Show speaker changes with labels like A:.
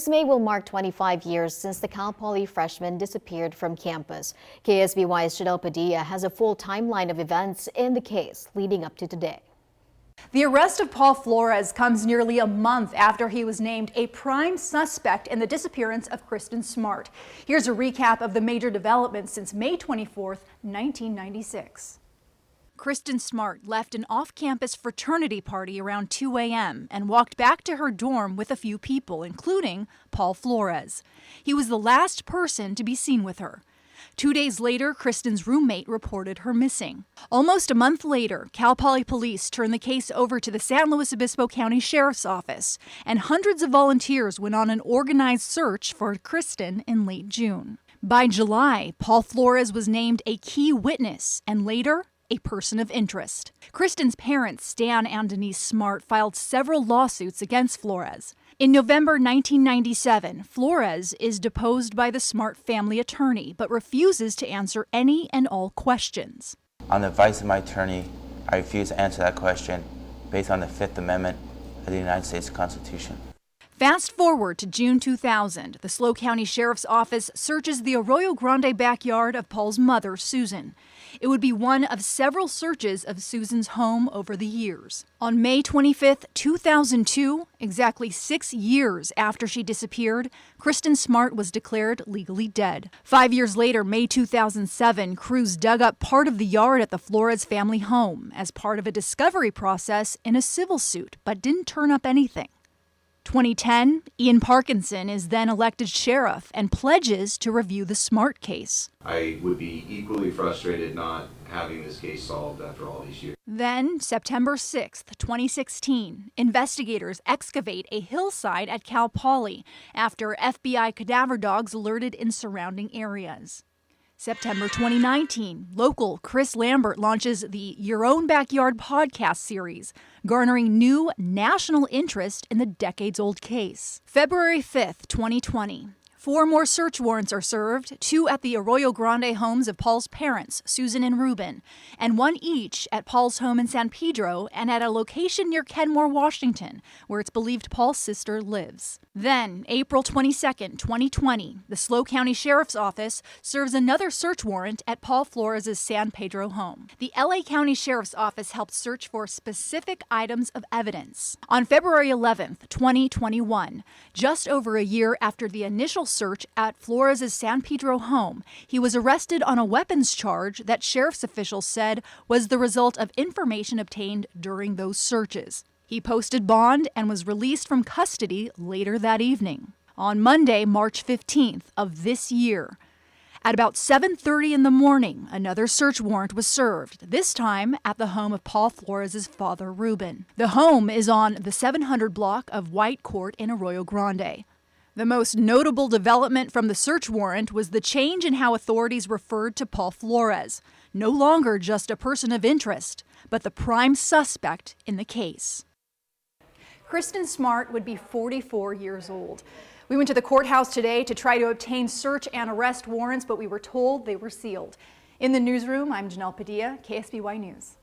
A: This May will mark 25 years since the Cal Poly freshman disappeared from campus. KSBY's Janelle Padilla has a full timeline of events in the case leading up to today.
B: The arrest of Paul Flores comes nearly a month after he was named a prime suspect in the disappearance of Kristin Smart. Here's a recap of the major developments since May 24th, 1996. Kristin Smart left an off-campus fraternity party around 2 a.m. and walked back to her dorm with a few people, including Paul Flores. He was the last person to be seen with her. 2 days later, Kristin's roommate reported her missing. Almost a month later, Cal Poly police turned the case over to the San Luis Obispo County Sheriff's Office, and hundreds of volunteers went on an organized search for Kristin in late June. By July, Paul Flores was named a key witness and later a person of interest. Kristin's parents, Stan and Denise Smart, filed several lawsuits against Flores. In November 1997, Flores is deposed by the Smart family attorney, but refuses to answer any and all questions.
C: On the advice of my attorney, I refuse to answer that question based on the Fifth Amendment of the United States Constitution.
B: Fast forward to June 2000, the SLO County Sheriff's Office searches the Arroyo Grande backyard of Paul's mother, Susan. It would be one of several searches of Susan's home over the years. On May 25, 2002, exactly 6 years after she disappeared, Kristin Smart was declared legally dead. 5 years later, May 2007, crews dug up part of the yard at the Flores family home as part of a discovery process in a civil suit, but didn't turn up anything. 2010, Ian Parkinson is then elected sheriff and pledges to review the Smart case.
D: I would be equally frustrated not having this case solved after all these years.
B: Then, September 6th, 2016, investigators excavate a hillside at Cal Poly after FBI cadaver dogs alerted in surrounding areas. September 2019, local Chris Lambert launches the Your Own Backyard podcast series, garnering new national interest in the decades-old case. February 5th, 2020. 4 more search warrants are served, 2 at the Arroyo Grande homes of Paul's parents, Susan and Ruben, and 1 each at Paul's home in San Pedro and at a location near Kenmore, Washington, where it's believed Paul's sister lives. Then, April 22nd, 2020, the SLO County Sheriff's Office serves another search warrant at Paul Flores' San Pedro home. The LA County Sheriff's Office helped search for specific items of evidence. On February 11th, 2021, just over a year after the initial search at Flores' San Pedro home, he was arrested on a weapons charge that sheriff's officials said was the result of information obtained during those searches. He posted bond and was released from custody later that evening. On Monday, March 15th of this year, at about 7:30 in the morning, another search warrant was served, this time at the home of Paul Flores' father, Ruben. The home is on the 700 block of White Court in Arroyo Grande. The most notable development from the search warrant was the change in how authorities referred to Paul Flores. No longer just a person of interest, but the prime suspect in the case. Kristin Smart would be 44 years old. We went to the courthouse today to try to obtain search and arrest warrants, but we were told they were sealed. In the newsroom, I'm Janelle Padilla, KSBY News.